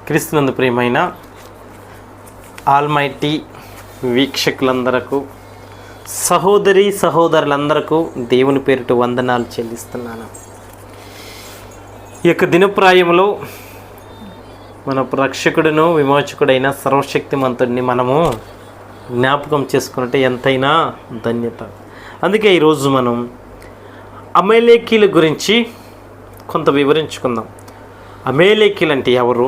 క్రీస్తునందు ప్రియమైన ఆల్మైటీ వీక్షకులందరకు, సహోదరి సహోదరులందరకు దేవుని పేరిట వందనాలు చెల్లిస్తున్నాను. ఈ యొక్క దినప్రాయంలో మన రక్షకుడును విమోచకుడైన సర్వశక్తిమంతుడిని మనము జ్ఞాపకం చేసుకున్నట్టే ఎంతైనా ధన్యత. అందుకే ఈరోజు మనం అమేలేకీల గురించి కొంత వివరించుకుందాం. అమేలేకీలు అంటే ఎవరు,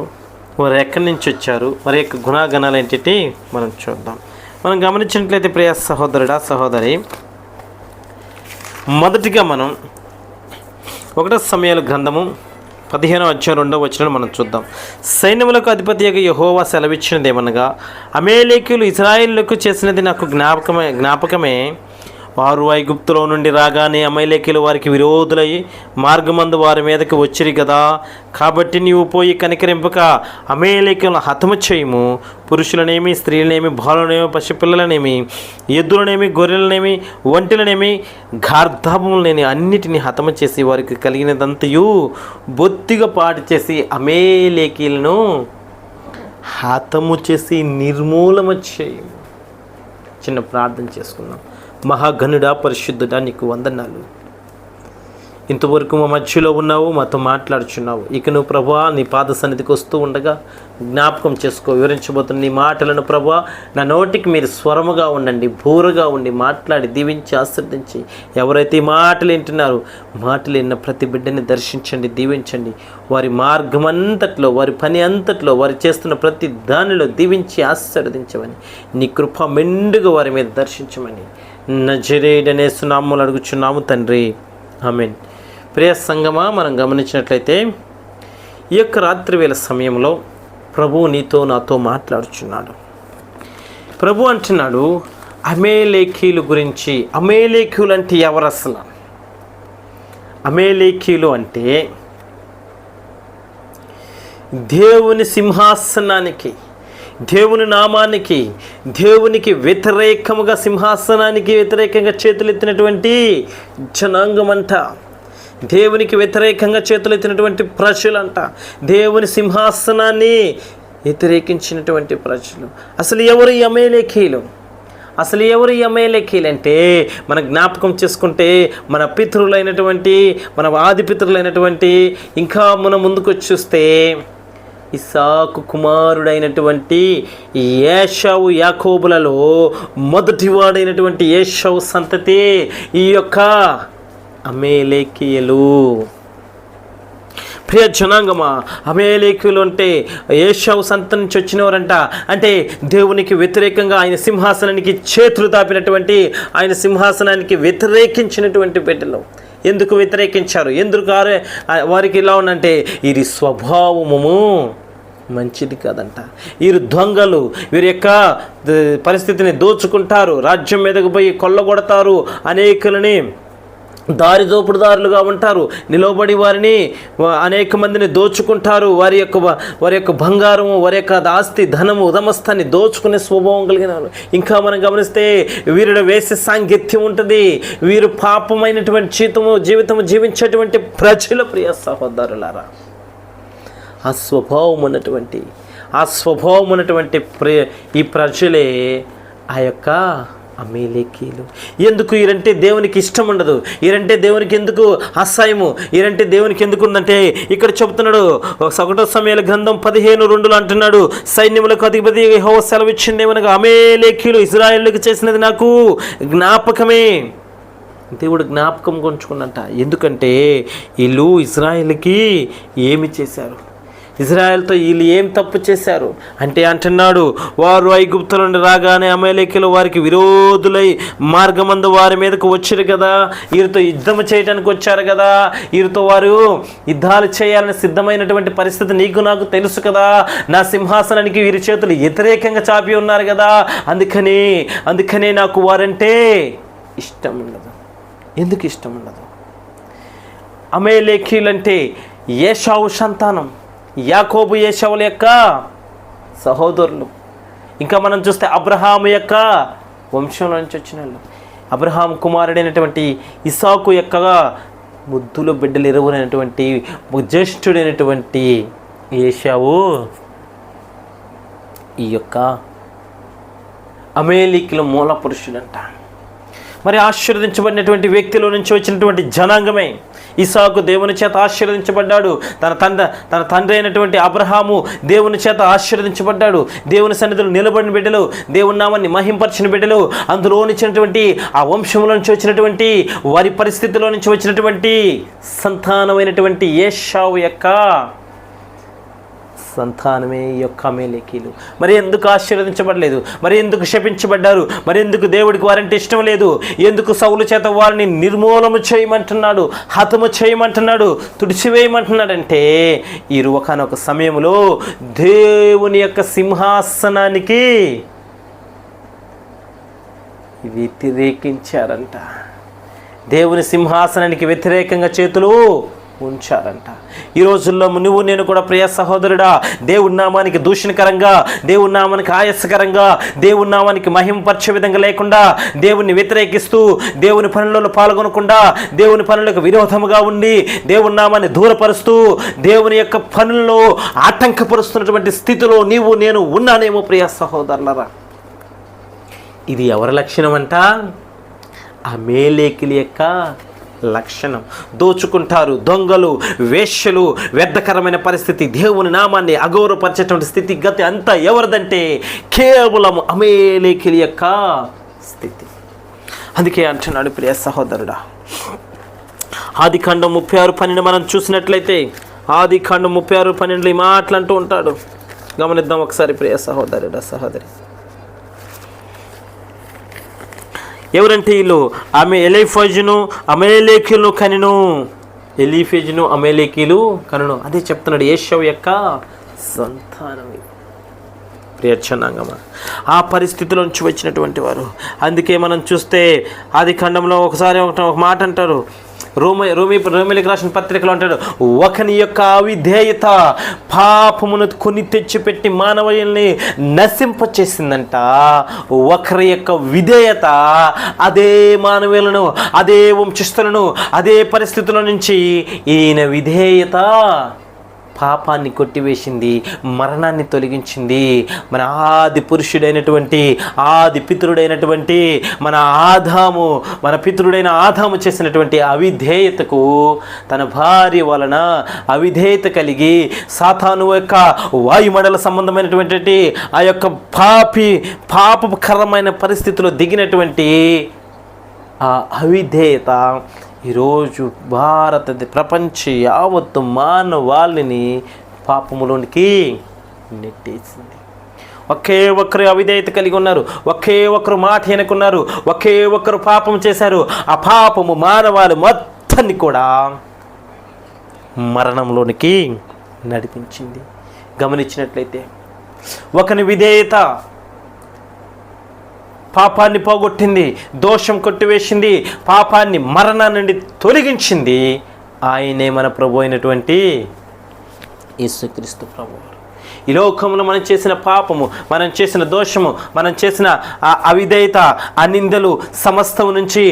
వారు ఎక్కడి నుంచి వచ్చారు, వారి యొక్క గుణగణాలు ఏంటి మనం చూద్దాం. మనం గమనించినట్లయితే ప్రియ సహోదరుడా సహోదరి, మొదటిగా మనం 1 సమూయేలు గ్రంథము 15వ అధ్యాయం 2వ వచనం మనం చూద్దాం. సైన్యములకు అధిపతిగా యెహోవా సెలవిచ్చినదేమనగా, అమేలేకీయులు ఇశ్రాయేలులకు చేసినది నాకు జ్ఞాపకమే. వారు ఐగుప్తులో నుండి రాగానే అమేలేకీయులు వారికి విరోధులై మార్గమందు వారి మీదకి వచ్చిరి కదా. కాబట్టి నీవు పోయి కనికరింపక అమేలేకీయులను హతము చేయము. పురుషులనేమి, స్త్రీలనేమి, బాలులనేమి, పసిపిల్లలనేమి, ఎద్దులనేమి, గొర్రెలనేమి, ఒంటెలనేమి, గార్ధాపములనేమి అన్నిటినీ హతము చేసి వారికి కలిగినదంతయు బొత్తిగా పాటు చేసి అమేలేకీయులను హతము చేసి నిర్మూలన చేయము. చిన్న ప్రార్థన చేసుకుందాం. మహాగణుడా, పరిశుద్ధుడా, నీకు వందనాలు. ఇంతవరకు మా మధ్యలో ఉన్నావు, మాతో మాట్లాడుచున్నావు. ఇక నువ్వు ప్రభువా నీ పాద సన్నిధికి వస్తూ ఉండగా జ్ఞాపకం చేసుకో. వివరించబోతున్న నీ మాటలను ప్రభువా నా నోటికి మీరు స్వరముగా ఉండండి, బూరగా ఉండి మాట్లాడి దీవించి ఆశీర్వదించి, ఎవరైతే ఈ మాటలు వింటున్నారో మాటలు విన్న ప్రతి బిడ్డని దర్శించండి, దీవించండి. వారి మార్గం అంతట్లో, వారి పని అంతట్లో, వారు చేస్తున్న ప్రతి దానిలో దీవించి ఆశీర్వదించమని, నీ కృప మెండుగా వారి మీద దర్శించమని నజరేయుడనే యేసునామములో అడుగుచున్నాము తండ్రి, ఆమేన్. ప్రియ సంగమా, మనం గమనించినట్లయితే ఈ యొక్క రాత్రివేళ సమయంలో ప్రభువు నీతో నాతో మాట్లాడుచున్నాడు. ప్రభు అంటున్నాడు అమేలేకీయుల గురించి. అమేలేకీయులు అంటే ఎవరు అసలు? అమేలేకీయులు అంటే దేవుని సింహాసనానికి, దేవుని నామానికి, దేవునికి వ్యతిరేకముగా, సింహాసనానికి వ్యతిరేకంగా చేతులెత్తినటువంటి జనాంగమంట. దేవునికి వ్యతిరేకంగా చేతులెత్తినటువంటి ప్రజలంట. దేవుని సింహాసనాన్ని వ్యతిరేకించినటువంటి ప్రజలు. అసలు ఎవరు ఈ అమేలేకీయులు? అసలు ఎవరు ఈ అమేలేకీయులు అంటే మన జ్ఞాపకం చేసుకుంటే మన పితరులైనటువంటి, మన ఆది పితరులైనటువంటి, ఇంకా మనం ముందుకు చూస్తే ఇస్సాకు కుమారుడైనటువంటి ఏశావు, యాకోబులలో మొదటివాడైనటువంటి ఏశావు సంతతి ఈ యొక్క అమేలేకీయులు. ప్రియ జనాంగమా, అమేలేకీయులు అంటే ఏశావు సంతతి నుంచి వచ్చినవారంట. అంటే దేవునికి వ్యతిరేకంగా ఆయన సింహాసనానికి చేతులు తాపినటువంటి, ఆయన సింహాసనానికి వ్యతిరేకించినటువంటి బిడ్డలు. ఎందుకు వ్యతిరేకించారు? ఎందుకు వారికి ఇలా ఉందంటే వీరి స్వభావము మంచిది కాదంట. వీరు దొంగలు, వీరి యొక్క పరిస్థితిని దోచుకుంటారు, రాజ్యం మీదకు పోయి కొల్లగొడతారు, అనేకులని దారిదోపుడుదారులుగా ఉంటారు, నిలబడి వారిని అనేక మందిని దోచుకుంటారు, వారి యొక్క బంగారము, వారి యొక్క ఆస్తి, ధనము, ఉదమస్తాన్ని దోచుకునే స్వభావం కలిగిన వారు. ఇంకా మనం గమనిస్తే వీరిలో వేసే సాంగత్యం ఉంటుంది. వీరు పాపమైనటువంటి జీవితము జీవించేటువంటి ప్రజల ప్రియ సహోదరులారా, ఆ స్వభావం ఉన్నటువంటి ఈ ప్రజలే ఆ యొక్క అమేలేకీయులు. ఎందుకు వీరంటే దేవునికి ఇష్టం ఉండదు, వీరంటే దేవునికి ఎందుకు అసహ్యము, వీరంటే దేవునికి ఎందుకు ఉందంటే ఇక్కడ చెబుతున్నాడు 1 సమూయేలు గ్రంథం 15:2 అంటున్నాడు, సైన్యములకు అధిపతి యెహోవా సెలవిచ్చిందేమనగా, అమేలేకీయులు ఇశ్రాయేలుకు చేసినది నాకు జ్ఞాపకమే. దేవుడు జ్ఞాపకం ఉంచుకున్నంట. ఎందుకంటే వీళ్ళు ఇశ్రాయేలుకి ఏమి చేశారు, ఇశ్రాయేలుతో వీళ్ళు ఏం తప్పు చేశారు అంటే అంటున్నాడు, వారు ఐగుప్తు నుండి రాగానే అమేలేకీయులు వారికి విరోధులై మార్గమందు వారి మీదకు వచ్చారు కదా. వీరితో యుద్ధం చేయడానికి వచ్చారు కదా. వీరితో వారు యుద్ధాలు చేయాలని సిద్ధమైనటువంటి పరిస్థితి నీకు నాకు తెలుసు కదా. నా సింహాసనానికి వీరి చేతులు వ్యతిరేకంగా చాపి ఉన్నారు కదా. అందుకనే నాకు వారంటే ఇష్టం ఉండదు. ఎందుకు ఇష్టం ఉండదు? అమేలేకీయులు అంటే ఏశావు సంతానం, యాకోబు ఏశావుల యొక్క సహోదరులు. ఇంకా మనం చూస్తే అబ్రహాము యొక్క వంశంలో నుంచి వచ్చిన వాళ్ళు. అబ్రహాం కుమారుడైనటువంటి ఇస్సాకు యొక్క ముద్దుల బిడ్డలు ఎరువునైనటువంటి జ్యేష్ఠుడైనటువంటి ఏశావు ఈ యొక్క అమేలీకుల మూల పురుషుడంట. మరి ఆశీర్వదించబడినటువంటి వ్యక్తిలో నుంచి వచ్చినటువంటి జనాంగమే ఇసాకు దేవుని చేత ఆశీర్వదించబడ్డాడు. తన తండ్రి అయినటువంటి అబ్రహాము దేవుని చేత ఆశీర్వదించబడ్డాడు. దేవుని సన్నిధిలో నిలబడిన బిడ్డలు, దేవుని నామాన్ని మహింపరిచిన బిడ్డలు, అందులో వచ్చినటువంటి ఆ వంశంలో నుంచి వచ్చినటువంటి వారి పరిస్థితిలో నుంచి వచ్చినటువంటి సంతానమైనటువంటి ఏశావు యొక్క సంతానమే ఈ యొక్క అమేలేకీలు. మరి ఎందుకు ఆశీర్వదించబడలేదు? మరి ఎందుకు శపించబడ్డారు? మరి ఎందుకు దేవుడికి వారంటే ఇష్టం లేదు? ఎందుకు సౌలు చేత వారిని నిర్మూలము చేయమంటున్నాడు, హతము చేయమంటున్నాడు, తుడిచివేయమంటున్నాడంటే ఒకనొక సమయంలో దేవుని యొక్క సింహాసనానికి వ్యతిరేకించారంట. దేవుని సింహాసనానికి వ్యతిరేకంగా చేతులు ఉంచారంట. ఈ రోజుల్లో నువ్వు నేను కూడా ప్రియ సహోదరుడా, దేవుని నామానికి దూషణకరంగా, దేవుని నామానికి ఆయాసకరంగా, దేవుని నామానికి మహింపరిచే విధంగా లేకుండా, దేవుని వ్యతిరేకిస్తూ, దేవుని పనులలో పాల్గొనకుండా, దేవుని పనులకు విరోధముగా ఉండి, దేవుని నామాన్ని దూరపరుస్తూ, దేవుని యొక్క పనుల్లో ఆటంకపరుస్తున్నటువంటి స్థితిలో నీవు నేను ఉన్నానేమో ప్రియ సహోదరులరా. ఇది ఎవరి లక్షణం అంట? అమేలేకీల యొక్క లక్షణం. దోచుకుంటారు, దొంగలు, వేశ్యలు, వ్యర్థకరమైన పరిస్థితి, దేవుని నామాన్ని అగౌరవపరిచేటువంటి స్థితి గతి అంతా ఎవరిదంటే కేవలం అమేలేకీల యొక్క స్థితి. అందుకే అంటున్నాడు ప్రియ సహోదరుడా, ఆదికాండం 36:12 మనం చూసినట్లయితే, ఆదికాండం 36:12 ఈ మాటలు అంటూ ఉంటాడు. గమనిద్దాం ఒకసారి ప్రియ సహోదరుడా, సహోదరి. ఎవరంటే వీళ్ళు ఎలీఫజును అమేలేకీలను కనెను. ఎలీఫజును అమేలేకీలు కనెను. అదే చెప్తున్నాడు, ఏశావు యొక్క సంతానం ప్రియచనాంగమా. ఆ పరిస్థితిలో నుంచి వచ్చినటువంటి వారు. అందుకే మనం చూస్తే ఆదికాండంలో ఒకసారి ఒక మాట అంటారు, రోమీలకు రాసిన పత్రికలో అంటాడు, ఒకని యొక్క అవిధేయత పాపమును కొని తెచ్చిపెట్టి మానవుల్ని నశింపచేసిందంట. ఒకరి యొక్క విధేయత అదే మానవులను, అదే వంశస్థులను, అదే పరిస్థితుల నుంచి ఈయన విధేయత పాపాన్ని కొట్టివేసింది, మరణాన్ని తొలగించింది. మన ఆది పురుషుడైనటువంటి, ఆది పితరుడైనటువంటి మన ఆదాము, మన పితరుడైన ఆదాము చేసినటువంటి అవిధేయతకు, తన భార్య వలన అవిధేయత కలిగి సాతాను యొక్క వాయుమండల సంబంధమైనటువంటి ఆ యొక్క పాపకరమైన పరిస్థితిలో దిగినటువంటి ఆ అవిధేయత ఈరోజు ప్రపంచ యావత్తు మానవాళిని పాపములోనికి నెట్టేసింది. ఒకే ఒక్కరు అవిధేయత కలిగి ఉన్నారు, ఒకే ఒక్కరు మాట వెనుకున్నారు, ఒకే ఒక్కరు పాపం చేశారు. ఆ పాపము మానవాళి మొత్తాన్ని కూడా మరణంలోనికి నడిపించింది. గమనించినట్లయితే ఒకని విధేయత పాపాన్ని పోగొట్టింది, దోషం కొట్టివేసింది, పాపాన్ని మరణం నుండి తొలగించింది. ఆయనే మన ప్రభు అయినటువంటి యేసుక్రీస్తు ప్రభువారు. ఈ లోకంలో మనం చేసిన పాపము, మనం చేసిన దోషము, మనం చేసిన అవిధేయత, అనిందలు సమస్తము నుంచి,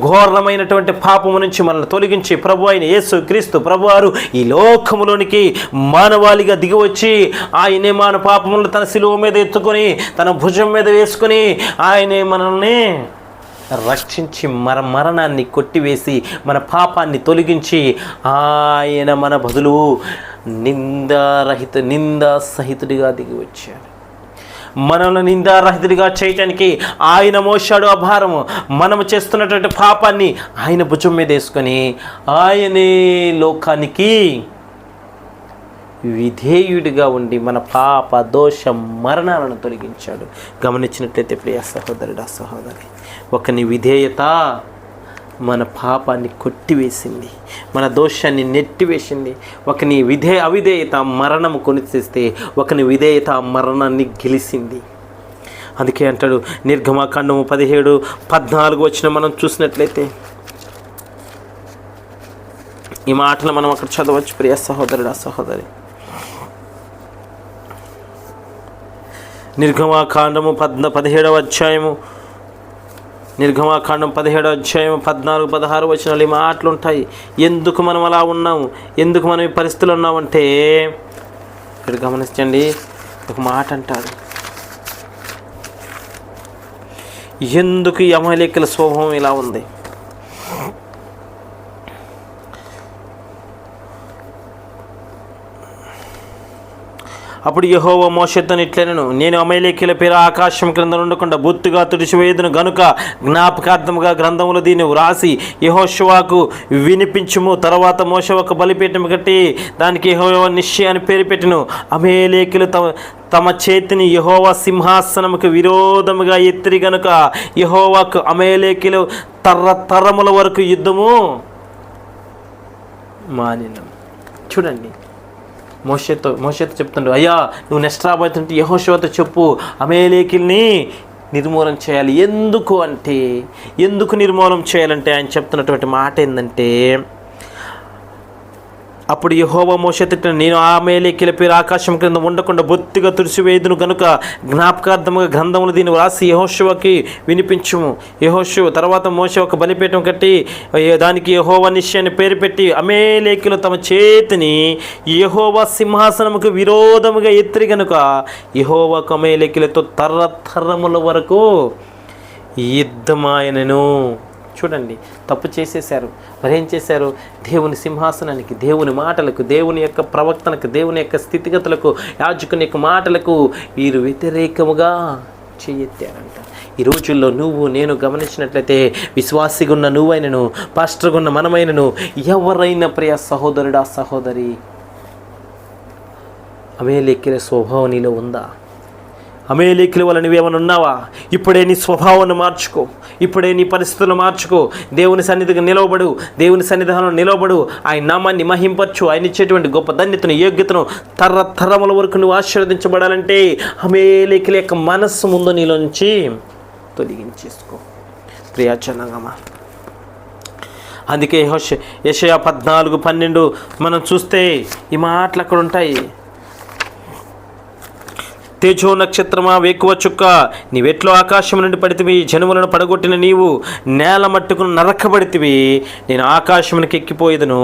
ఘోరమైనటువంటి పాపము నుంచి మనల్ని తొలగించి ప్రభు అయిన యేసుక్రీస్తు ప్రభువారు ఈ లోకములోనికి మానవాళిగా దిగివచ్చి, ఆయనే మన పాపములను తన శిలువ మీద ఎత్తుకొని, తన భుజం మీద వేసుకొని, ఆయనే మనల్ని రక్షించి మరణాన్ని కొట్టివేసి మన పాపాన్ని తొలగించి, ఆయన మన బదులు నిందాసహితుడిగా దిగి వచ్చాడు. మనల్ని నిందారహితుడిగా చేయటానికి ఆయన మోశాడు ఆ భారము. మనము చేస్తున్నటువంటి పాపాన్ని ఆయన భుజం మీద వేసుకొని ఆయనే లోకానికి విధేయుడిగా ఉండి మన పాప దోష మరణాలను తొలగించాడు. గమనించినట్లయితే ప్రియ సహోదరుడా, సహోదరి, ఒకని విధేయత మన పాపాన్ని కొట్టివేసింది, మన దోషాన్ని నెట్టివేసింది. ఒకని అవిధేయత మరణము కొనిచేస్తే, ఒకని విధేయత మరణాన్ని గెలిచింది. అందుకే అంటాడు, నిర్గమాకాండము 17:14 వచ్చిన మనం చూసినట్లయితే ఈ మాటలు మనం అక్కడ చదవచ్చు ప్రియ సహోదరుడా, సహోదరి. నిర్గమాకాండము 17వ అధ్యాయము, నిర్గమాకాండం 17వ అధ్యాయం 14-16 వచనాలు ఈ మాటలు ఉంటాయి. ఎందుకు మనం అలా ఉన్నాము, ఎందుకు మనం ఈ పరిస్థితులు ఉన్నామంటే ఇక్కడ గమనించండి, ఒక మాట అంటారు, ఎందుకు ఈ అమాలేకుల స్వభావం ఇలా ఉంది? అప్పుడు యెహోవా మోషేతో ఇట్లనెను, నేను అమాలేకీయుల పేరు ఆకాశం క్రింద ఉండకుండా బొత్తుగా తుడిచివేయుదును గనుక జ్ఞాపకార్థముగా గ్రంథములో దీన్ని వ్రాసి యెహోషువకు వినిపించుము. తర్వాత మోషే ఒక బలిపీఠం కట్టి దానికి యెహోవా నిశ్చయ అని పేరు పెట్టెను. అమాలేకీయులు తమ చేతిని యెహోవా సింహాసనముకు విరోధముగా ఎత్తిరి గనుక యెహోవాకు అమాలేకీయులు తరతరముల వరకు యుద్ధము మానిన. చూడండి, మోషేతో చెప్తుండు, అయ్యా నువ్వు నెక్స్ట్ రాబోతుంటే యెహోషువతో చెప్పు, అమాలేకీయుల్ని నిర్మూలన చేయాలి. ఎందుకు నిర్మూలన చేయాలంటే ఆయన చెప్తున్నటువంటి మాట ఏంటంటే, అప్పుడు యెహోవా మోషేతో నేను అమాలేకీయుల పేరు ఆకాశం క్రింద ఉండకుండా బొత్తిగా తుడిచివేయుదును గనుక జ్ఞాపకార్థముగా గ్రంథములు దీన్ని వ్రాసి యెహోషువకి వినిపించుము. తర్వాత మోషే ఒక బలిపీఠం కట్టి దానికి యెహోవా నిశ్చయ అని పేరు పెట్టి అమాలేకీయులు తమ చేతిని యెహోవా సింహాసనముకు విరోధముగా ఎత్తిరి గనుక యెహోవాకు అమాలేకీయులతో తరతరముల వరకు యుద్ధమాయనను. చూడండి, తప్పు చేసేశారు. మరేం చేశారు? దేవుని సింహాసనానికి, దేవుని మాటలకు, దేవుని యొక్క ప్రవక్తలకు, దేవుని యొక్క స్థితిగతులకు, యాజకుని యొక్క మాటలకు వీరు వ్యతిరేకముగా చేయెత్తారంట. ఈ రోజుల్లో నువ్వు నేను గమనించినట్లయితే విశ్వాసిగా ఉన్న నువ్వైనను, పాస్టర్గా ఉన్న మనమైనను, ఎవరైనా ప్రియ సహోదరుడా సహోదరి, అమాలేకీయుల స్వభావం నీలో ఉందా? అమాలేకీయుల వల్ల నువ్వేమైనా ఉన్నావా? ఇప్పుడే నీ స్వభావాన్ని మార్చుకో, ఇప్పుడే నీ పరిస్థితులను మార్చుకో. దేవుని సన్నిధిగా నిలవబడు, దేవుని సన్నిధానంలో నిలవబడు. ఆయన నామాన్ని మహింపరచు. ఆయన ఇచ్చేటువంటి గొప్ప ధన్యతను, యోగ్యతను తరతరముల వరకు నువ్వు ఆశీర్వదించబడాలంటే అమాలేకీయుల యొక్క మనస్సు ముందు నీలో నుంచి తొలగించేసుకో ప్రియాచనంగమా. అందుకే యెషయా 14:12 మనం చూస్తే ఈ మాటలు అక్కడ ఉంటాయి. తేజో నక్షత్రమా, వేకువ చుక్క, నీవెట్లో ఆకాశం నుండి పడితివి, జనములను పడగొట్టిన నీవు నేల మట్టుకును నరకబడితివి. నేను ఆకాశమునికి ఎక్కిపోయేదను,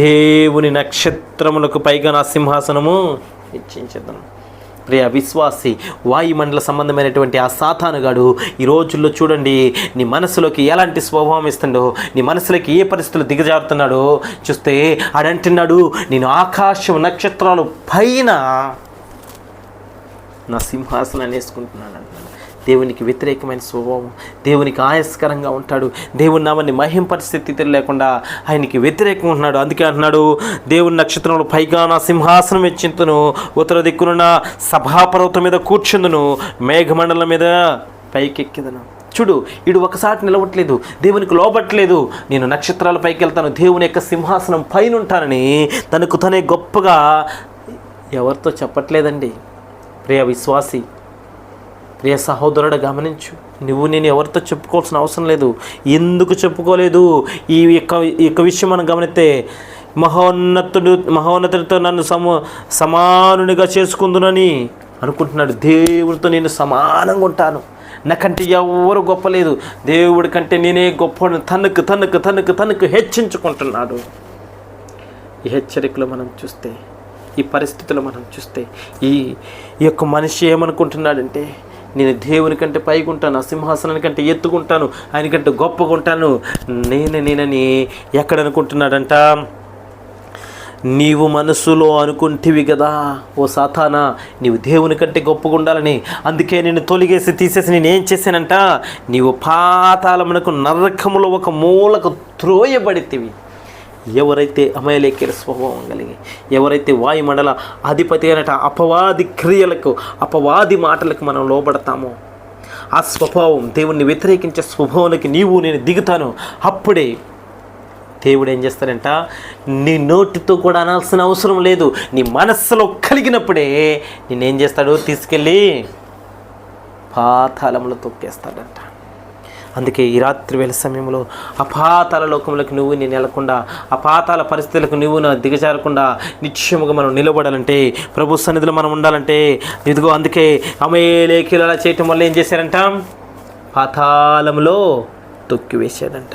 దేవుని నక్షత్రములకు పైగా నా సింహాసనము హెచ్చించదను. ప్రియ విశ్వాసి, వాయుమండల సంబంధమైనటువంటి ఆ సాతానుగాడు ఈ రోజుల్లో చూడండి నీ మనసులోకి ఎలాంటి స్వభావం ఇస్తుండో, నీ మనసులోకి ఏ పరిస్థితులు దిగజారుతున్నాడో చూస్తే ఆడంటున్నాడు, నేను ఆకాశం నక్షత్రాలు పైన నా సింహాసనాన్ని వేసుకుంటున్నాను అంటున్నాడు. దేవునికి వ్యతిరేకమైన స్వభావం, దేవునికి ఆయాస్కరంగా ఉంటాడు. దేవుని నామాన్ని మహింపరిచే స్థితిలో లేకుండా ఆయనకి వ్యతిరేకంగా ఉంటున్నాడు. అందుకే అంటున్నాడు, దేవుని నక్షత్రంలో పైగా నా సింహాసనం హెచ్చింతును, ఉత్తర దిక్కున సభాపర్వతం మీద కూర్చుందును, మేఘమండలం మీద పైకెక్కిదను. చూడు, వీడు ఒకసారి నిలవట్లేదు, దేవునికి లోబట్టలేదు. నేను నక్షత్రాల పైకి వెళ్తాను, దేవుని యొక్క సింహాసనం పైన ఉంటానని తనకు తనే గొప్పగా ఎవరితో చెప్పట్లేదండి. ప్రియ విశ్వాసి, ప్రియ సహోదరుడు గమనించు, నువ్వు నేను ఎవరితో చెప్పుకోవాల్సిన అవసరం లేదు. ఎందుకు చెప్పుకోలేదు? ఈ యొక్క విషయం మనం గమనిస్తే, మహోన్నతుడితో నన్ను సమానునిగా చేసుకుందునని అనుకుంటున్నాడు. దేవుడితో నేను సమానంగా ఉంటాను, నాకంటే ఎవరు గొప్ప లేదు, దేవుడి కంటే నేనే గొప్ప, తనకు హెచ్చించుకుంటున్నాడు. ఈ హెచ్చరికలో మనం చూస్తే, ఈ పరిస్థితుల్లో మనం చూస్తే ఈ యొక్క మనిషి ఏమనుకుంటున్నాడంటే, నేను దేవుని కంటే పైకి ఉంటాను, సింహాసనాని కంటే ఎత్తుకుంటాను, ఆయన కంటే గొప్పగా ఉంటాను, నేనని ఎక్కడ అనుకుంటున్నాడంట? నీవు మనసులో అనుకుంటివి కదా ఓ సాతానా, నీవు దేవుని కంటే గొప్పగా ఉండాలని. అందుకే నేను తీసేసి నేనేం చేశానంట, నీవు పాతాళమునకు నరకములో ఒక మూలకు త్రోయబడితివి. ఎవరైతే అమాలేకీయుల స్వభావం కలిగి, ఎవరైతే వాయుమండల అధిపతి అయినట అపవాది క్రియలకు, అపవాది మాటలకు మనం లోబడతామో, ఆ స్వభావం, దేవుణ్ణి వ్యతిరేకించే స్వభావానికి నేను దిగుతాను. అప్పుడే దేవుడు ఏం చేస్తాడంట, నీ నోటితో కూడా అనాల్సిన అవసరం లేదు, నీ మనస్సులో కలిగినప్పుడే నేనేం చేస్తాడు, తీసుకెళ్ళి పాతాళంలో తొక్కేస్తాడంట. అందుకే ఈ రాత్రి వేళ సమయంలో అపాతాల లోకంలోకి నువ్వు నేను వెళ్లకుండా, అపాతాల పరిస్థితులకు నువ్వు నా దిగజారకుండా నిశ్చయముగా మనం నిలబడాలంటే, ప్రభు సన్నిధిలో మనం ఉండాలంటే, ఇదిగో అందుకే అమాలేకీయులు అలా చేయటం వల్ల ఏం చేశారంట, పాతాళంలో తొక్కివేశాడంట.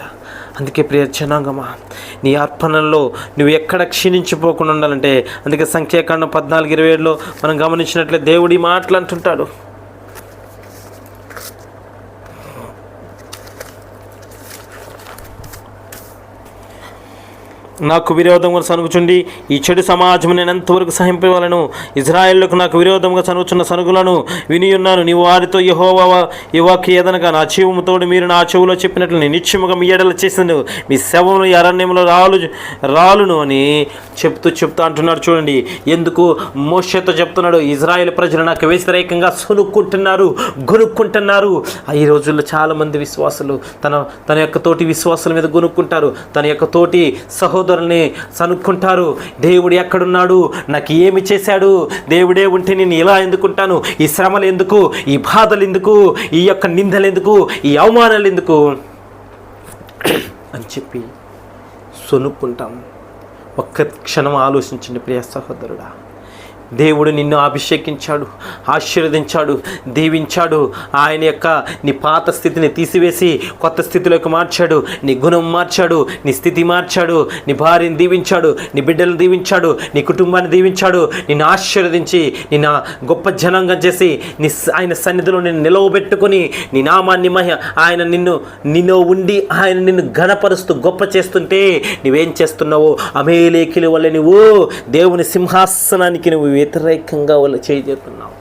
అందుకే ప్రియ జనాంగమా, నీ అర్పణలో నువ్వు ఎక్కడ క్షీణించిపోకుండా ఉండాలంటే, అందుకే సంఖ్యాకాండం 14:27 మనం గమనించినట్లే దేవుడి మాటలు అంటుంటాడు, నాకు విరోధంగా సనుగుచుండి ఈ చెడు సమాజం నేను ఎంతవరకు సహింపవాలను. ఇజ్రాయేళ్లకు నాకు విరోధంగా సనుగుచున్న సనుగులను వినియున్నాను. నీవు వారితో యెహోవాకి ఏదనగా నా జీవముతోడు మీరు నా చెవులో చెప్పినట్లు నేను నిశ్చయముగా మీ ఎడల చేసింది మీ శవములు అరణ్యంలో రాలును అని చెప్తూ అంటున్నాడు. చూడండి ఎందుకు మోషేతో చెప్తున్నాడు, ఇజ్రాయేల్ ప్రజలు నాకు వ్యతిరేకంగా గొనుక్కుంటున్నారు. ఈ రోజుల్లో చాలామంది విశ్వాసులు తన యొక్క తోటి విశ్వాసుల మీద గొనుక్కుంటారు, తన యొక్క తోటి సహోదరుల్ని సనుక్కుంటారు. దేవుడు ఎక్కడున్నాడు, నాకు ఏమి చేశాడు, దేవుడే ఉంటే నేను ఇలా ఎందుకుంటాను, ఈ శ్రమలు ఎందుకు, ఈ బాధలు ఎందుకు, ఈ యొక్క నిందలు ఎందుకు, ఈ అవమానాలు ఎందుకు అని చెప్పి సొనుక్కుంటాం. ఒక్క క్షణం ఆలోచించండి ప్రియ సహోదరుడా. దేవుడు నిన్ను అభిషేకించాడు, ఆశీర్వదించాడు, దీవించాడు. ఆయన యొక్క నీ పాత స్థితిని తీసివేసి కొత్త స్థితిలోకి మార్చాడు. నీ గుణం మార్చాడు, నీ స్థితి మార్చాడు, నీ భార్యను దీవించాడు, నీ బిడ్డలను దీవించాడు, నీ కుటుంబాన్ని దీవించాడు, నిన్ను ఆశీర్వదించి నిన్న గొప్ప జనంగా చేసి ఆయన సన్నిధిలో నిన్ను నిలవబెట్టుకొని నీ నామాన్ని ఆయన నిన్ను ఉండి ఆయన నిన్ను ఘనపరుస్తూ గొప్ప చేస్తుంటే నువ్వేం చేస్తున్నావు? అమేలేకిల వల్ల నువ్వు దేవుని సింహాసనానికి నువ్వు వ్యతిరేకంగా వాళ్ళు చేయజేస్తున్నావు.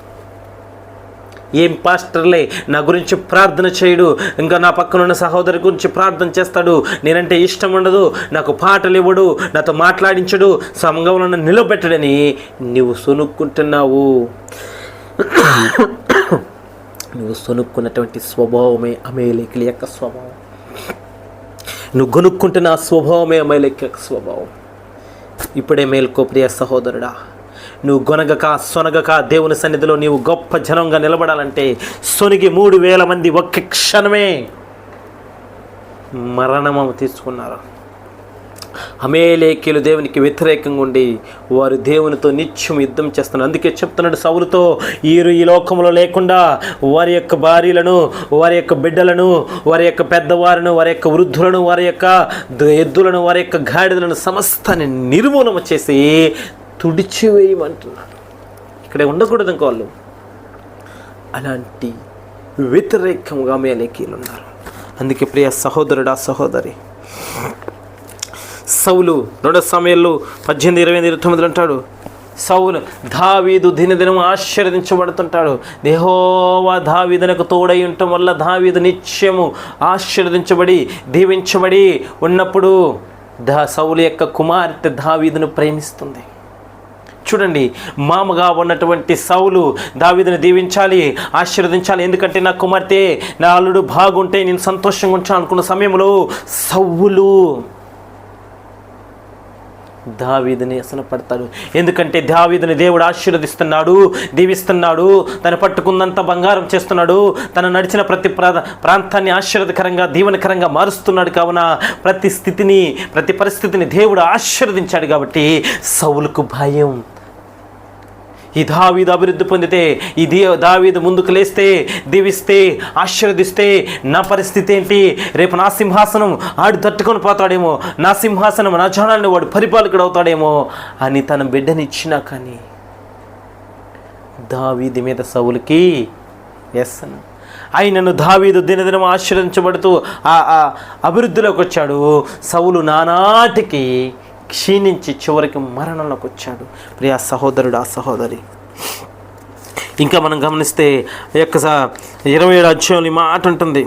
ఏం పాస్టర్లే నా గురించి ప్రార్థన చేయడు, ఇంకా నా పక్కనున్న సహోదరి గురించి ప్రార్థన చేస్తాడు, నేనంటే ఇష్టం ఉండదు, నాకు పాటలు ఇవ్వడు, నాతో మాట్లాడించడు, సంఘంలో నిలబెట్టడని నువ్వు సొనుక్కుంటున్నావు. నువ్వు సొనుక్కున్నటువంటి స్వభావమే అమేలేకుల యొక్క స్వభావం. నువ్వు గొనుక్కుంటున్న ఆ స్వభావమే అమేలేకుల యొక్క స్వభావం. ఇప్పుడే మేల్కో ప్రియ సహోదరుడా. నువ్వు సొనగక దేవుని సన్నిధిలో నీవు గొప్ప జనంగా నిలబడాలంటే సొనిగి 3,000 మంది ఒక్క క్షణమే మరణము తీసుకున్నారు. అమేలేకీయులు దేవునికి వ్యతిరేకంగా ఉండి వారు దేవునితో నిత్యం యుద్ధం చేస్తున్నారు. అందుకే చెప్తున్నాడు సౌలుతో, వీరు ఈ లోకంలో లేకుండా వారి యొక్క భార్యలను, వారి యొక్క బిడ్డలను, వారి యొక్క పెద్దవారిను, వారి యొక్క వృద్ధులను, వారి యొక్క ఎద్దులను, వారి యొక్క గాడిదలను సమస్తాన్ని నిర్మూలన చేసి తుడిచివేయమంటున్నాడు. ఇక్కడే ఉండకూడదు ఇంకో వాళ్ళు. అలాంటి వ్యతిరేకంగా అమేలేకీయులు ఉన్నారు. అందుకే ప్రియ సహోదరుడా, సహోదరి, సౌలు 2 సమూయేలు 18:28 అంటాడు, సౌలు దావీదు దినదినం ఆశీర్వదించబడుతుంటాడు. యెహోవా దావీదునకు తోడై ఉండటం వల్ల దావీదు నిత్యము ఆశీర్వదించబడి దీవించబడి ఉన్నప్పుడు సౌలు యొక్క కుమార్తె దావీదును ప్రేమిస్తుంది. చూడండి, మామగా ఉన్నటువంటి సౌలు దావీదుని దీవించాలి, ఆశీర్వదించాలి, ఎందుకంటే నా కుమార్తె, నా అల్లుడు బాగుంటే నేను సంతోషంగా ఉంటాను అనుకున్న సమయంలో సౌలు దావీదుని అసనపడతాడు. ఎందుకంటే దావీదుని దేవుడు ఆశీర్వదిస్తున్నాడు, దీవిస్తున్నాడు, తను పట్టుకున్నంత బంగారం చేస్తున్నాడు, తను నడిచిన ప్రతి ప్రాంతాన్ని ఆశీర్వదకరంగా దీవెనకరంగా మారుస్తున్నాడు. కావున ప్రతి పరిస్థితిని దేవుడు ఆశీర్వదించాడు. కాబట్టి సౌలుకు భయం. ఈ దావీదు అభివృద్ధి పొందితే, ఈ దావీదు ముందుకు లేస్తే, దీవిస్తే, ఆశీర్వదిస్తే నా పరిస్థితి ఏంటి? రేపు నా సింహాసనం ఆడు తట్టుకొని పోతాడేమో, నా సింహాసనం, నా జనాన్ని వాడు పరిపాలకుడు అవుతాడేమో అని తన బిడ్డని ఇచ్చినా కానీ దావీదు మీద సౌలుకి వ్యసనం. ఆయనను దావీదు దినదినం ఆశీర్వదించబడుతూ అభివృద్ధిలోకి వచ్చాడు. సౌలు నానాటికి క్షీణించి చివరికి మరణంలోకి వచ్చాడు. ప్రియ సహోదరుడు, ఆ సహోదరి, ఇంకా మనం గమనిస్తే యొక్క 27 అధ్యాయంలో ఈ మాట ఉంటుంది.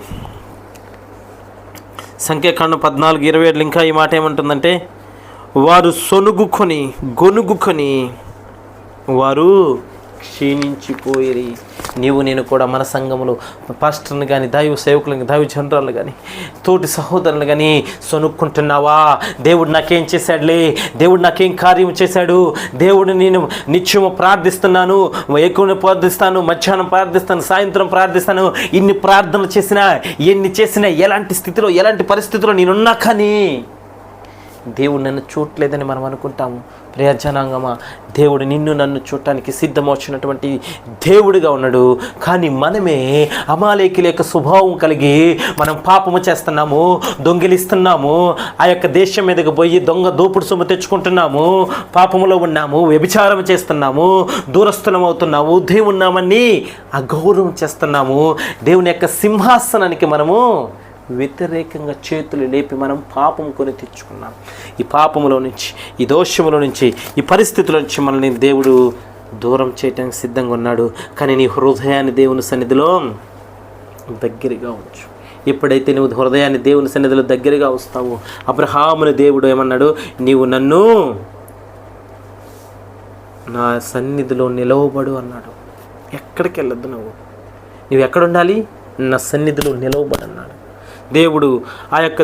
సంఖ్యాకాండం 14:27 ఇంకా ఈ మాట ఏమంటుందంటే, వారు గొనుగుకొని వారు క్షీణించిపోయి. నేను కూడా మన సంఘములో పాస్టర్ని కానీ, దైవ సేవకులను, దైవ జనరాలను కానీ, తోటి సహోదరులను కానీ సొనుక్కుంటున్నావా? దేవుడు నాకేం చేశాడులే, దేవుడు నాకేం కార్యం చేశాడు, దేవుడు నేను నిత్యము ప్రార్థిస్తున్నాను, ఎక్కువ ప్రార్థిస్తాను, మధ్యాహ్నం ప్రార్థిస్తాను, సాయంత్రం ప్రార్థిస్తాను, ఇన్ని ప్రార్థనలు చేసినా, ఎన్ని చేసినా, ఎలాంటి స్థితిలో, ఎలాంటి పరిస్థితిలో నేనున్నా కానీ దేవుడు నన్ను చూడలేదని మనం అనుకుంటాము. ప్రియ జనాంగమా, దేవుడు నిన్ను నన్ను చూడటానికి సిద్ధమవుతున్నటువంటి దేవుడిగా ఉన్నాడు. కానీ మనమే అమాలేకీయుల యొక్క స్వభావం కలిగి మనం పాపము చేస్తున్నాము, దొంగిలిస్తున్నాము, ఆ యొక్క దేశం మీదకి పోయి దోపుడు సొమ్ము తెచ్చుకుంటున్నాము, పాపములో ఉన్నాము, వ్యభిచారం చేస్తున్నాము, దూరస్థులం అవుతున్నాము, దేవుని నామాన్ని అగౌరవం చేస్తున్నాము, దేవుని యొక్క సింహాసనానికి మనము వ్యతిరేకంగా చేతులు లేపి మనం పాపం కొని తెచ్చుకున్నాం. ఈ పాపములో నుంచి, ఈ దోషములో నుంచి, ఈ పరిస్థితుల నుంచి మనల్ని దేవుడు దూరం చేయడానికి సిద్ధంగా ఉన్నాడు. కానీ నీ హృదయాన్ని దేవుని సన్నిధిలో దగ్గరగా ఉంచు. ఎప్పుడైతే నువ్వు హృదయాన్ని దేవుని సన్నిధిలో దగ్గరగా వస్తావో, అబ్రహాముని దేవుడు ఏమన్నాడు, నీవు నన్ను నా సన్నిధిలో నిలవబడు అన్నాడు. ఎక్కడికి వెళ్ళొద్దు, నువ్వు ఎక్కడ ఉండాలి, నా సన్నిధిలో నిలవబడు అన్నాడు దేవుడు. ఆ యొక్క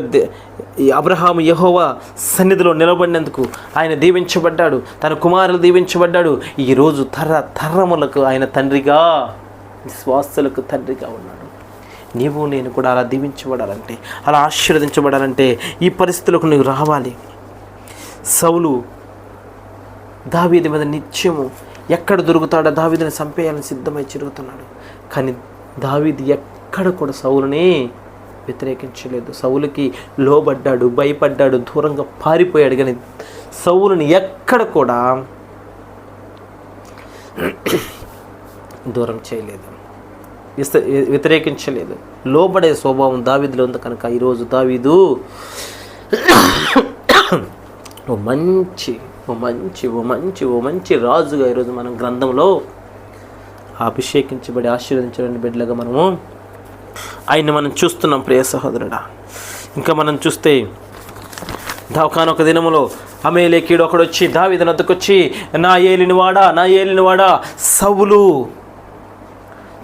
అబ్రహాము యెహోవా సన్నిధిలో నిలబడినందుకు ఆయన దీవించబడ్డాడు, తన కుమారులు దీవించబడ్డాడు. ఈరోజు తరములకు ఆయన తండ్రిగా, విశ్వాసులకు తండ్రిగా ఉన్నాడు. నీవు నేను కూడా అలా దీవించబడాలంటే, అలా ఆశీర్వదించబడాలంటే ఈ పరిస్థితులకు నువ్వు రావాలి. సౌలు దావీదు మీద నిత్యము ఎక్కడ దొరుకుతాడో దావీదుని చంపేయాలని సిద్ధమై తిరుగుతున్నాడు. కానీ దావీదు ఎక్కడ కూడా సౌలుని వ్యతిరేకించలేదు. సౌలుకి లోబడ్డాడు, భయపడ్డాడు, దూరంగా పారిపోయాడు. కానీ సౌలుని ఎక్కడ కూడా దూరం చేయలేదు, వ్యతిరేకించలేదు. లోబడే స్వభావం దావీదులో ఉంది. కనుక ఈరోజు దావీదు ఓ మంచి రాజుగా ఈరోజు మనం గ్రంథంలో అభిషేకించబడి ఆశీర్వదించబడిన బిడ్డలుగా మనము ఆయన్ని మనం చూస్తున్నాం ప్రియ సహోదరుడా. ఇంకా మనం చూస్తే ఒకానొక దినములో అమేలేకీయుడు ఒకడు వచ్చి దావీదు వద్దకు వచ్చి, నా ఏలినవాడా సౌలు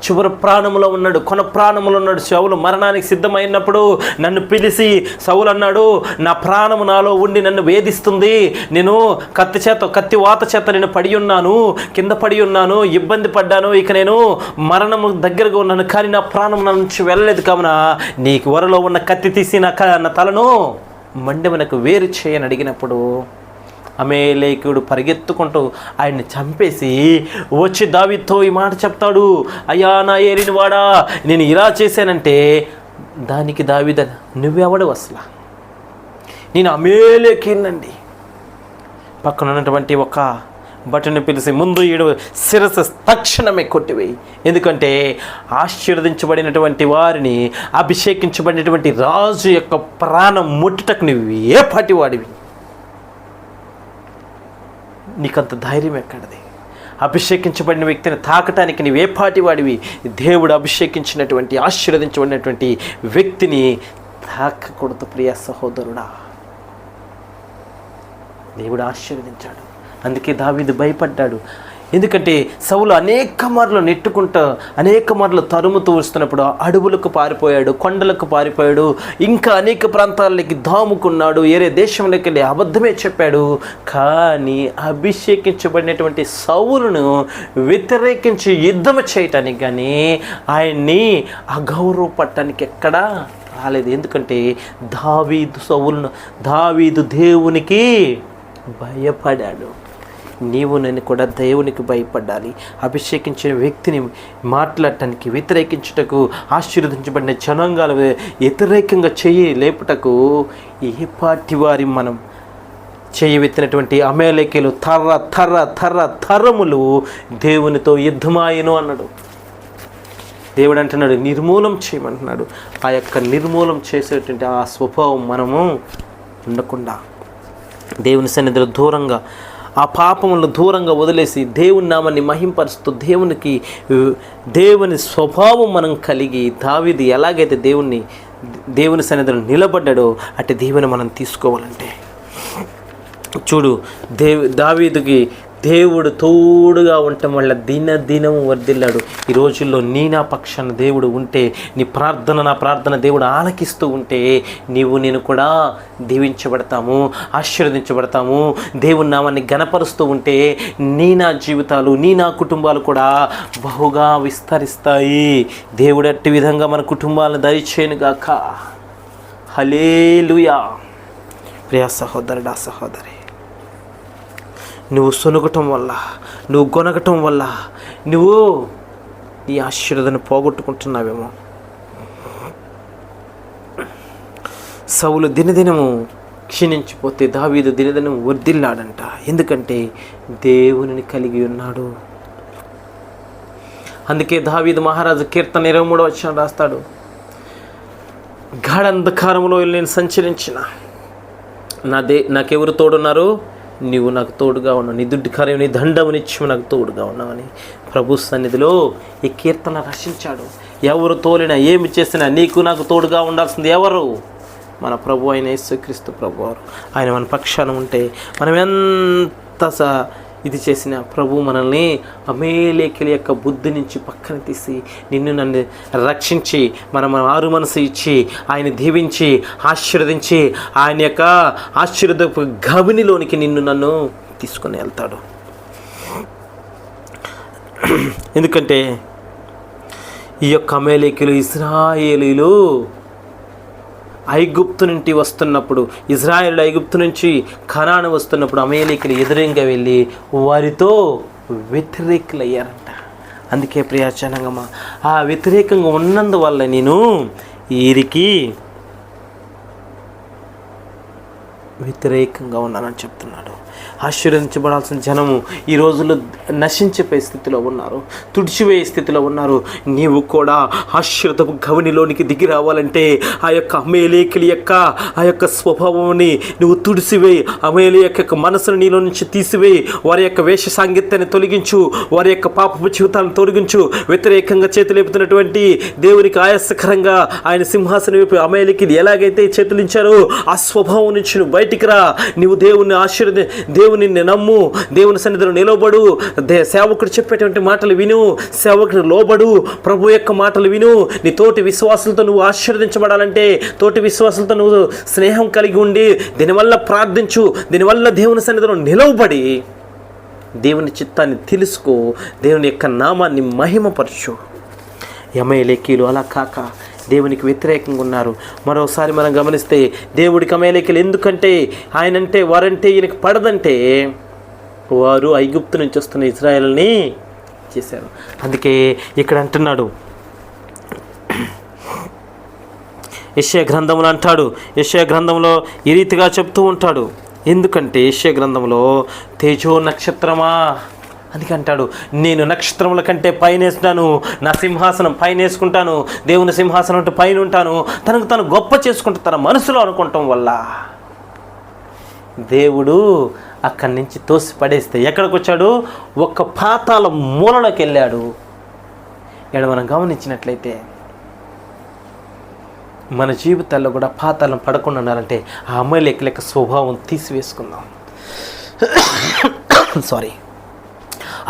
చివరి ప్రాణములో ఉన్నాడు, కొన ప్రాణములో ఉన్నాడు. సౌలు మరణానికి సిద్ధమైనప్పుడు నన్ను పిలిచి సౌలు అన్నాడు, నా ప్రాణము నాలో ఉండి నన్ను వేధిస్తుంది, నేను కత్తి వాత చేత నేను కింద పడి ఉన్నాను, ఇబ్బంది పడ్డాను, ఇక నేను మరణము దగ్గరగా ఉన్నాను, కానీ నా ప్రాణం నా నుంచి వెళ్ళలేదు. కావున నీకు వరలో ఉన్న కత్తి తీసి నా తలను మండెమునకు వేరు చేయని అడిగినప్పుడు అమేలేకీయుడు పరిగెత్తుకుంటూ ఆయన్ని చంపేసి వచ్చి దావీదుతో ఈ మాట చెప్తాడు, అయ్యా నా ఏలినవాడా, నేను ఇలా చేశానంటే దానికి దావీదు, నువ్వెవడు అసలు, నేను అమేలేకీయుడినండి. పక్కన ఉన్నటువంటి ఒక భటుని పిలిచి, ముందు ఈడు శిరస్సు తక్షణమే కొట్టివేయి, ఎందుకంటే ఆశీర్వదించబడినటువంటి వారిని, అభిషేకించబడినటువంటి రాజు యొక్క ప్రాణం ముట్టుటకు నువ్వు ఏ పాటి వాడివి, నీకంత ధైర్యం ఎక్కడది? అభిషేకించబడిన వ్యక్తిని తాకటానికి నీవే పాటి వాడివి? దేవుడు అభిషేకించినటువంటి, ఆశీర్వదించబడినటువంటి వ్యక్తిని తాకకూడదు ప్రియ సహోదరుడా. దేవుడు ఆశీర్వదించాడు, అందుకే దావీదు భయపడ్డాడు. ఎందుకంటే సౌలు అనేక మార్లు తరుముతూ వస్తున్నప్పుడు అడవులకు పారిపోయాడు, కొండలకు పారిపోయాడు, ఇంకా అనేక ప్రాంతాలకి దాముకున్నాడు, వేరే దేశంలోకి వెళ్ళి అబద్ధమే చెప్పాడు. కానీ అభిషేకించబడినటువంటి సౌలును వ్యతిరేకించి యుద్ధం చేయటానికి కానీ ఆయన్ని అగౌరవపడటానికి ఎక్కడా రాలేదు. ఎందుకంటే దావీదు దేవునికి భయపడాడు. నీవు నేను కూడా దేవునికి భయపడాలి. అభిషేకించిన వ్యక్తిని మాట్లాడటానికి, వ్యతిరేకించుటకు, ఆశీర్వదించబడిన జనాంగాలు వ్యతిరేకంగా లేపుటకు ఏ పార్టీ వారి మనం చేయవెత్తినటువంటి అమేలేకీయులు తరములు దేవునితో యుద్ధమాయను అన్నాడు. దేవుడు అంటున్నాడు, నిర్మూలం చేయమంటున్నాడు. ఆ యొక్క నిర్మూలం చేసేటువంటి ఆ స్వభావం మనము ఉండకుండా దేవుని సన్నిధిలో దూరంగా, ఆ పాపములను దూరంగా వదిలేసి దేవుని నామాన్ని మహింపరుస్తూ దేవుని స్వభావం మనం కలిగి, దావీదు ఎలాగైతే దేవుని సన్నిధిలో నిలబడ్డాడో అట్టి దేవుని మనం తీసుకోవాలంటే చూడు, దావీదుకి దేవుడు తోడుగా ఉండటం వల్ల దినదినము వర్ధిల్లాడు. ఈ రోజుల్లో నా పక్షాన దేవుడు ఉంటే, నా ప్రార్థన దేవుడు ఆలకిస్తూ ఉంటే, నేను కూడా దీవించబడతాము, ఆశీర్వదించబడతాము. దేవుని నామాన్ని ఘనపరుస్తూ ఉంటే నా జీవితాలు, నా కుటుంబాలు కూడా బహుగా విస్తరిస్తాయి. దేవుడు అట్టి విధంగా మన కుటుంబాలను దయచేయునుగాక. హల్లెలూయా. ప్రియ సహోదరుడా, సహోదరి, నువ్వు సొనుగటం వల్ల, నువ్వు గొనగటం వల్ల నువ్వు ఈ ఆశీర్వాదాన్ని పోగొట్టుకుంటున్నావేమో. సౌలు దినదినము క్షీణించిపోతే దావీదు దినదినము వర్ధిల్లాడంట. ఎందుకంటే దేవునిని కలిగి ఉన్నాడు. అందుకే దావీదు మహారాజు కీర్తన 23వ వచనం రాస్తాడు, గాఢంధకారంలో నేను సంచరించిన నాకెవరు తోడున్నారు? నీవు నాకు తోడుగా ఉన్నావు, నీ దుడ్డు కార్యం నీ దండమునిచ్చి నాకు తోడుగా ఉన్నావని ప్రభు సన్నిధిలో ఈ కీర్తన రచించాడు. ఎవరు తోలినా ఏమి చేసినా నీకు నాకు తోడుగా ఉండాల్సింది ఎవరు? మన ప్రభు అయిన యేసుక్రీస్తు ప్రభు వారు. ఆయన మన పక్షాన ఉంటే మనం ఎంత ఇది చేసిన ప్రభు మనల్ని అమేలేకిల యొక్క బుద్ధి నుంచి పక్కన తీసి నన్ను రక్షించి మనం ఆరు మనసు ఇచ్చి ఆయన దీవించి ఆశీర్వదించి ఆయన యొక్క ఆశీర్వదపు గవినిలోనికి నన్ను తీసుకొని వెళ్తాడు. ఎందుకంటే ఈ యొక్క అమేలేకులు ఇశ్రాయేలీలు ఐగుప్తు నుండి వస్తున్నప్పుడు, ఇజ్రాయేలు ఐగుప్తు నుంచి కనాను వస్తున్నప్పుడు అమేలేకులు ఎదురుగా వెళ్ళి వారితో వ్యతిరేకులయ్యారంట. అందుకే ప్రియాచనంగమ్మ ఆ వ్యతిరేకంగా ఉన్నందువల్ల నేను వీరికి వ్యతిరేకంగా ఉన్నానని చెప్తున్నాడు. ఆశీర్వదించబడాల్సిన జనము ఈ రోజుల్లో నశించిపోయే స్థితిలో ఉన్నారు, తుడిచిపోయే స్థితిలో ఉన్నారు. నీవు కూడా ఆశీర్వదపు గవనిలోనికి దిగి రావాలంటే ఆ యొక్క అమేలేకుల యొక్క ఆ యొక్క స్వభావాన్ని నువ్వు తుడిసివేయి. అమేలేకుల యొక్క మనసును నీలో నుంచి తీసివేయి. వారి యొక్క వేష సాంగత్యాన్ని తొలగించు, వారి యొక్క పాపపు జీవితాలను తొలగించు. వ్యతిరేకంగా చేతులేపుతున్నటువంటి దేవునికి ఆయాసకరంగా ఆయన సింహాసనం వైపు అమేలేకులు ఎలాగైతే చేతులించారో ఆ స్వభావం నుంచి నువ్వు బయటికి రా. నీవు దేవుని దేవుని నమ్ము, దేవుని సన్నిధిలో నిలబడు, సేవకుడు చెప్పేటువంటి మాటలు విను, సేవకుడు లోబడు, ప్రభు యొక్క మాటలు విను. నీ తోటి విశ్వాసులతో నువ్వు ఆశీర్వదించబడాలంటే తోటి విశ్వాసులతో నువ్వు స్నేహం కలిగి ఉండి దీనివల్ల ప్రార్థించు, దీనివల్ల దేవుని సన్నిధిలో నిలవబడి దేవుని చిత్తాన్ని తెలుసుకో, దేవుని యొక్క నామాన్ని మహిమపరచు. అమేలేకీలు అలా కాక దేవునికి వ్యతిరేకంగా ఉన్నారు. మరోసారి మనం గమనిస్తే దేవుడికి అమేలేకులు ఎందుకంటే ఆయనంటే వారంటే ఈయనకి పడదంటే వారు ఐగుప్తు నుంచి వస్తున్న ఇశ్రాయేలుని చేశారు. అందుకే ఇక్కడ అంటున్నాడు, యెషయా గ్రంథంలో అంటాడు, యెషయా గ్రంథంలో ఈ రీతిగా చెప్తూ ఉంటాడు. ఎందుకంటే యెషయా గ్రంథంలో తేజో నక్షత్రమా అందుకే అంటాడు, నేను నక్షత్రముల కంటే పైన వేస్తున్నాను, నా సింహాసనం పైన వేసుకుంటాను, దేవుని సింహాసనం అంటే పైన ఉంటాను. తనకు తను గొప్ప చేసుకుంటూ తన మనసులో అనుకోవటం వల్ల దేవుడు అక్కడి నుంచి తోసి పడేస్తే ఎక్కడికి వచ్చాడు? ఒక్క పాతాళ మూలలోకి వెళ్ళాడు. ఇక్కడ మనం గమనించినట్లయితే మన జీవితాల్లో కూడా పాతాళం పడకుండా ఉండాలంటే ఆ అమేలేకుల యొక్క స్వభావం తీసివేసుకుందాం.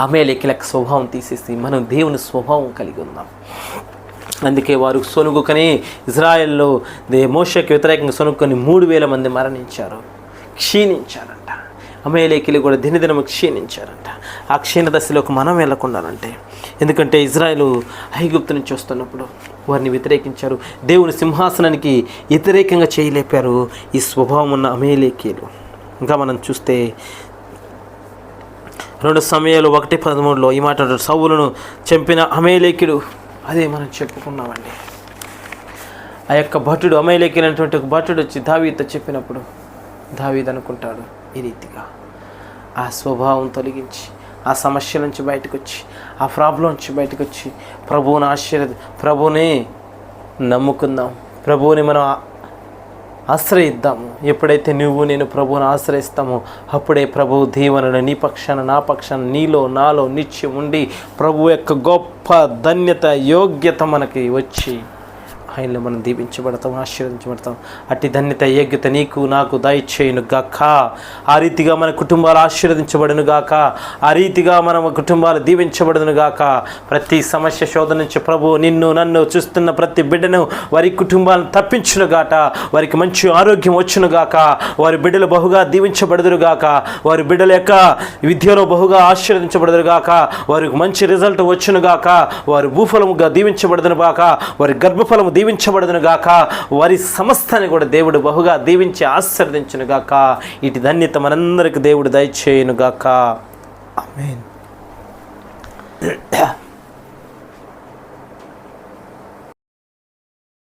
అమేలేకుల యొక్క స్వభావం తీసేసి మనం దేవుని స్వభావం కలిగి ఉందాం. అందుకే వారు సొనుగుకొని ఇజ్రాయెల్లో మోషేకి వ్యతిరేకంగా సొనుక్కొని 3,000 మంది మరణించారు, క్షీణించారంట. అమేలేకులు కూడా దినదినము క్షీణించారంట. ఆ క్షీణ దశలోకి మనం వెళ్ళకుండానంటే, ఎందుకంటే ఇజ్రాయెలు ఐగుప్తు నుంచి వస్తున్నప్పుడు వారిని వ్యతిరేకించారు, దేవుని సింహాసనానికి వ్యతిరేకంగా చేయలేపారు ఈ స్వభావం ఉన్న అమేలేకీలు. ఇంకా మనం చూస్తే 2 సమయాలు 1:13 ఈ మాట సౌలును చంపిన అమేలేకుడు, అదే మనం చెప్పుకున్నామండి. ఆ యొక్క భటుడు అమేలేకునటువంటి ఒక భటుడు వచ్చి దావీదుతో చెప్పినప్పుడు దావీదు అనుకుంటాడు ఈ రీతిగా, ఆ స్వభావం తొలగించి ఆ సమస్య నుంచి బయటకు వచ్చి ఆ ప్రాబ్లం నుంచి బయటకు వచ్చి ప్రభువుని నమ్ముకుందాం, ప్రభువుని మనం ఆశ్రయిద్దాము. ఎప్పుడైతే నువ్వు నేను ప్రభువుని ఆశ్రయిస్తామో అప్పుడే ప్రభువు దీవెనలు నీ పక్షాన నా పక్షాన నీలో నాలో నిత్యం ఉండి ప్రభు యొక్క గొప్ప ధన్యత యోగ్యత మనకి వచ్చి ఆయనలో మనం దీవించబడతాం, ఆశీర్వదించబడతాం. అట్టి ధన్యత యోగ్యత నీకు నాకు దయచేయును గాక. ఆ రీతిగా మన కుటుంబాలు ఆశీర్వదించబడును గాక, ఆ రీతిగా మన కుటుంబాలు దీవించబడును గాక. ప్రతి సమస్య శోధన నుంచి ప్రభు నిన్ను నన్ను చూస్తున్న ప్రతి బిడ్డను వారి కుటుంబాలను తప్పించును గాక, వారికి మంచి ఆరోగ్యం వచ్చును గాక, వారి బిడ్డలు బహుగా దీవించబడుదురు గాక, వారి బిడ్డల యొక్క విద్యలో బహుగా ఆశీర్వదించబడుదురు గాక, వారికి మంచి రిజల్ట్ వచ్చును గాక, వారి భూఫలముగా దీవించబడుదును గాక, వారి గర్భఫలము దీవించబడుదును గాక, వారి సమస్తాన్ని కూడా దేవుడు బహుగా దీవించి ఆశీర్వదించును గాక. ఇటు ధన్యత మనందరికి దేవుడు దయచేయును గాక. ఆమేన్.